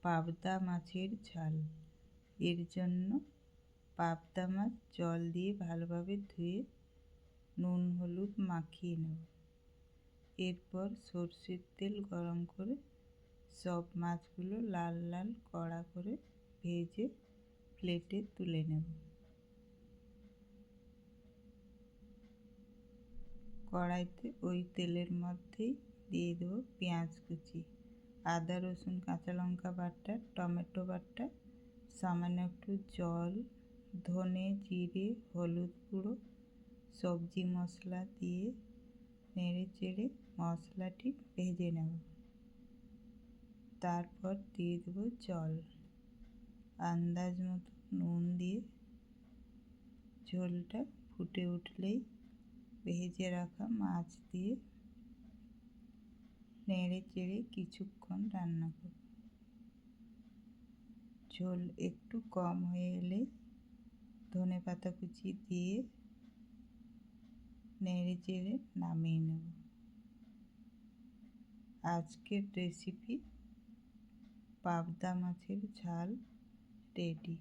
পাবদা মাছের ঝাল। এর জন্য পাবদা মাছ জল দিয়ে ভালোভাবে ধুয়ে নুন হলুদ মাখিয়ে নেব। এরপর সরষের তেল গরম করে সব মাছগুলো লাল লাল কড়া করে ভেজে প্লেটে তুলে নেব। কড়াইতে ওই তেলের মধ্যেই দিয়ে দেবো পেঁয়াজ কুচি, আদা রসুন কাঁচা লঙ্কা বাটা, টমেটো বাটা, সামান্য একটু জল, ধনে জিরে হলুদ গুঁড়ো, সবজি মশলা দিয়ে নেড়ে চেড়ে মশলাটি ভেজে নেব। তারপর দিয়ে দেবো জল, আন্দাজ মতো নুন দিয়ে ঝোলটা ফুটে উঠলেই ভেজে রাখা মাছ দিয়ে নেড়ে চেড়ে কিছুক্ষণ রান্না করব। ঝোল একটু কম হয়ে এলে ধনেপাতা কুচি দিয়ে নেড়ে চেড়ে নামিয়ে নেব। আজকের রেসিপি পাবদা মাছের ঝাল রেডি।